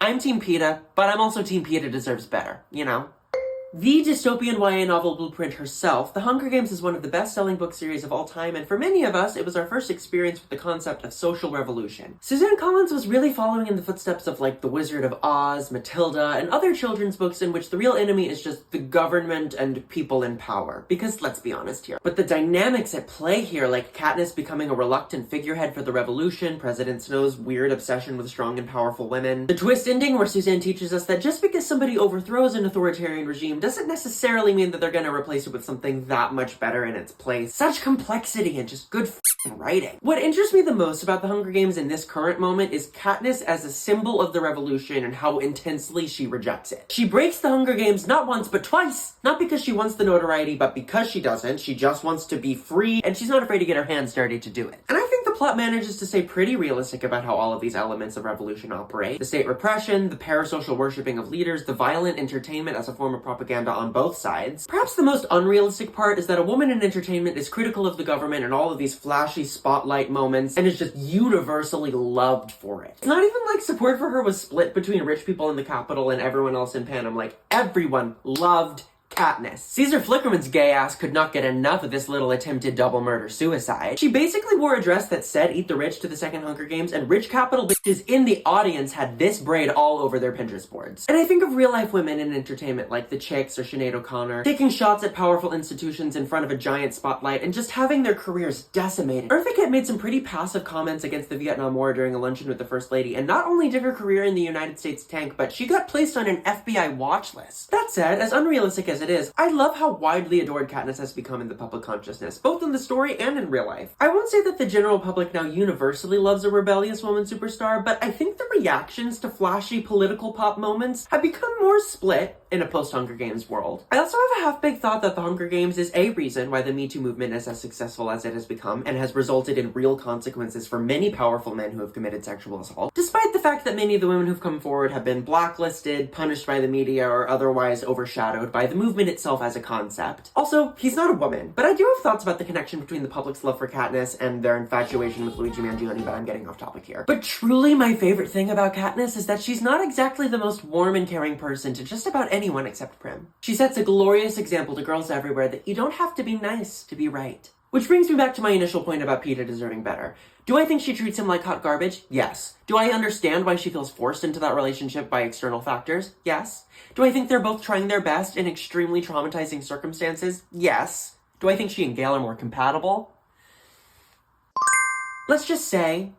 I'm Team PETA, but I'm also Team PETA deserves better, you know? The dystopian YA novel blueprint herself, The Hunger Games is one of the best-selling book series of all time, and for many of us, it was our first experience with the concept of social revolution. Suzanne Collins was really following in the footsteps of, like, The Wizard of Oz, Matilda, and other children's books in which the real enemy is just the government and people in power. Because, let's be honest here. But the dynamics at play here, like Katniss becoming a reluctant figurehead for the revolution, President Snow's weird obsession with strong and powerful women, the twist ending where Suzanne teaches us that just because somebody overthrows an authoritarian regime doesn't necessarily mean that they're gonna replace it with something that much better in its place. Such complexity and just good writing. What interests me the most about The Hunger Games in this current moment is Katniss as a symbol of the revolution and how intensely she rejects it. She breaks the Hunger Games not once, but twice. Not because she wants the notoriety, but because she doesn't. She just wants to be free, and she's not afraid to get her hands dirty to do it. And I think the plot manages to stay pretty realistic about how all of these elements of revolution operate. The state repression, the parasocial worshipping of leaders, the violent entertainment as a form of propaganda on both sides. Perhaps the most unrealistic part is that a woman in entertainment is critical of the government and all of these flashy spotlight moments, and is just universally loved for it. It's not even like support for her was split between rich people in the Capitol and everyone else in Panem. Like, everyone loved Katniss. Caesar Flickerman's gay ass could not get enough of this little attempted double murder-suicide. She basically wore a dress that said "Eat the Rich" to the second Hunger Games, and rich Capitol bitches in the audience had this braid all over their Pinterest boards. And I think of real-life women in entertainment like the Chicks or Sinead O'Connor, taking shots at powerful institutions in front of a giant spotlight and just having their careers decimated. Eartha Kitt made some pretty passive comments against the Vietnam War during a luncheon with the First Lady, and not only did her career in the United States tank, but she got placed on an FBI watch list. That said, as unrealistic as it is, I love how widely adored Katniss has become in the public consciousness, both in the story and in real life. I won't say that the general public now universally loves a rebellious woman superstar, but I think the reactions to flashy political pop moments have become more split in a post-Hunger Games world. I also have a half-baked thought that the Hunger Games is a reason why the Me Too movement is as successful as it has become and has resulted in real consequences for many powerful men who have committed sexual assault, despite the fact that many of the women who've come forward have been blacklisted, punished by the media, or otherwise overshadowed by the movement itself as a concept. Also, he's not a woman, but I do have thoughts about the connection between the public's love for Katniss and their infatuation with Luigi Mangione, but I'm getting off topic here. But truly my favorite thing about Katniss is that she's not exactly the most warm and caring person to just about anyone except Prim. She sets a glorious example to girls everywhere that you don't have to be nice to be right. Which brings me back to my initial point about PETA deserving better. Do I think she treats him like hot garbage? Yes. Do I understand why she feels forced into that relationship by external factors? Yes. Do I think they're both trying their best in extremely traumatizing circumstances? Yes. Do I think she and Gale are more compatible? Let's just say